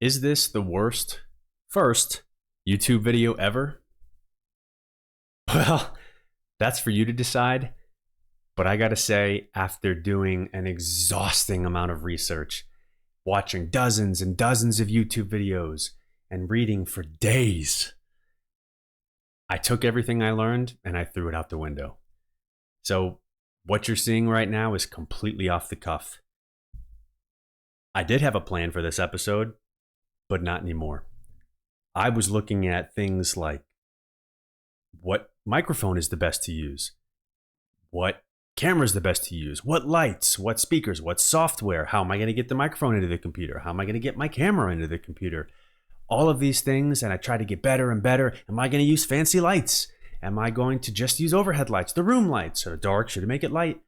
Is this the first YouTube video ever? Well, that's for you to decide. But I gotta say, after doing an exhausting amount of research, watching dozens and dozens of YouTube videos, and reading for days, I took everything I learned and I threw it out the window. So what you're seeing right now is completely off the cuff. I did have a plan for this episode, but not anymore. I was looking at things like what microphone is the best to use, what camera is the best to use, what lights, what speakers, what software, how am I going to get the microphone into the computer, how am I going to get my camera into the computer, all of these things. And I try to get better and better. Am I going to use fancy lights? Am I going to just use overhead lights, the room lights, or dark? Should I make it light?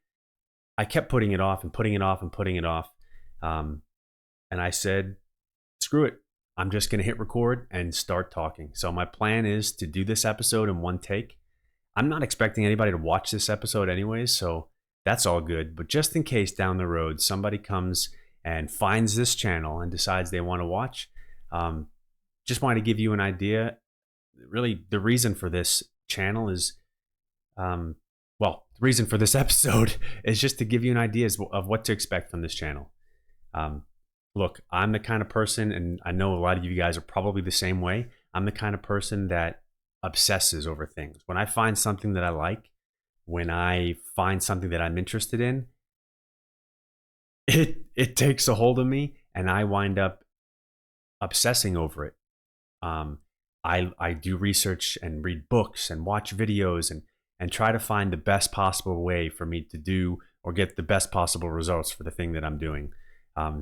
I kept putting it off and putting it off and putting it off. And I said, screw it. I'm just going to hit record and start talking. So my plan is to do this episode in one take. I'm not expecting anybody to watch this episode anyways, so that's all good. But just in case down the road somebody comes and finds this channel and decides they want to watch, just wanted to give you an idea. Really, the reason for this channel is, the reason for this episode is just to give you an idea of what to expect from this channel. Look, I'm the kind of person, and I know a lot of you guys are probably the same way. I'm the kind of person that obsesses over things. When I find something that I like, when I find something that I'm interested in, it takes a hold of me, and I wind up obsessing over it. I do research and read books and watch videos and try to find the best possible way for me to do or get the best possible results for the thing that I'm doing.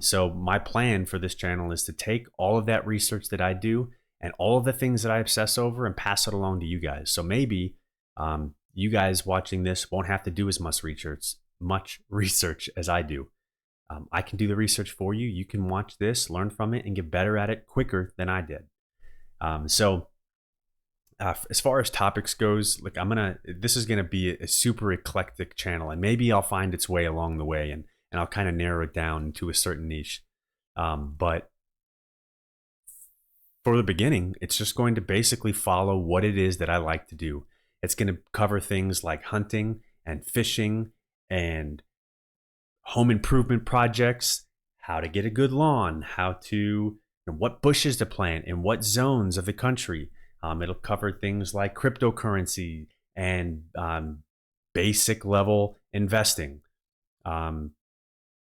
So my plan for this channel is to take all of that research that I do and all of the things that I obsess over and pass it along to you guys. So maybe you guys watching this won't have to do as much research as I do. I can do the research for you. You can watch this, learn from it, and get better at it quicker than I did. As far as topics goes, like this is gonna be a super eclectic channel, and maybe I'll find its way along the way, and I'll kind of narrow it down to a certain niche. But for the beginning, it's just going to basically follow what it is that I like to do. It's going to cover things like hunting and fishing and home improvement projects, how to get a good lawn, what bushes to plant in what zones of the country. It'll cover things like cryptocurrency and basic level investing.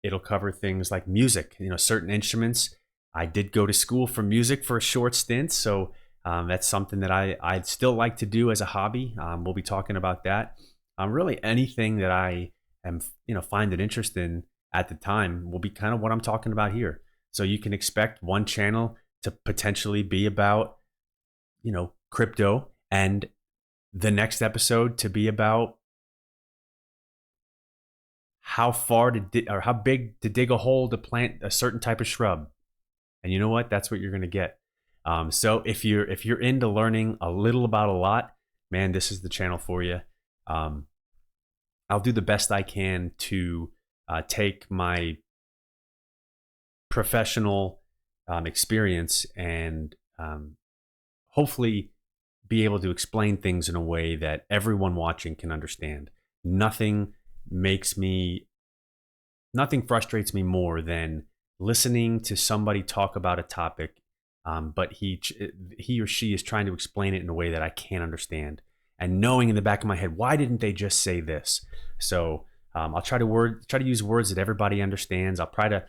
It'll cover things like music, certain instruments. I did go to school for music for a short stint, so that's something that I'd still like to do as a hobby. We'll be talking about that. Really anything that I am, find an interest in at the time will be kind of what I'm talking about here. So you can expect one channel to potentially be about, crypto, and the next episode to be about how big to dig a hole to plant a certain type of shrub. And you know what? That's what you're going to get. So if you're into learning a little about a lot, man, this is the channel for you. I'll do the best I can to take my professional experience and hopefully be able to explain things in a way that everyone watching can understand. Nothing frustrates me more than listening to somebody talk about a topic, but he or she is trying to explain it in a way that I can't understand, and knowing in the back of my head, why didn't they just say this? So I'll try to use words that everybody understands. I'll try to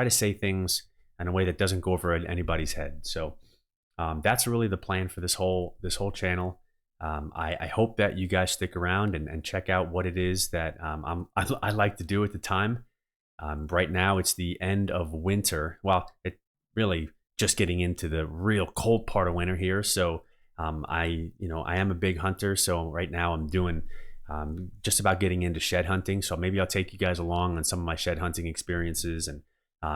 say things in a way that doesn't go over anybody's head. So that's really the plan for this whole channel. I hope that you guys stick around and check out what it is that I like to do at the time. Right now, it's the end of winter. Well, it really just getting into the real cold part of winter here. So I am a big hunter. So right now I'm doing just about getting into shed hunting. So maybe I'll take you guys along on some of my shed hunting experiences, and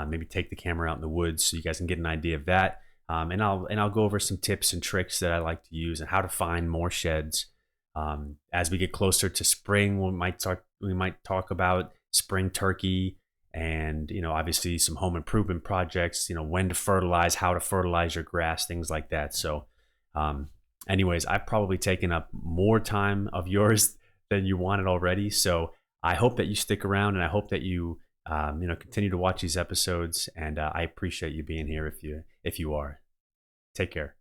maybe take the camera out in the woods so you guys can get an idea of that. And I'll go over some tips and tricks that I like to use and how to find more sheds. As we get closer to spring, we might talk about spring turkey and obviously some home improvement projects, when to fertilize, how to fertilize your grass, things like that. So anyways, I've probably taken up more time of yours than you wanted already, so I hope that you stick around, and I hope that you continue to watch these episodes, and I appreciate you being here if you are. Take care.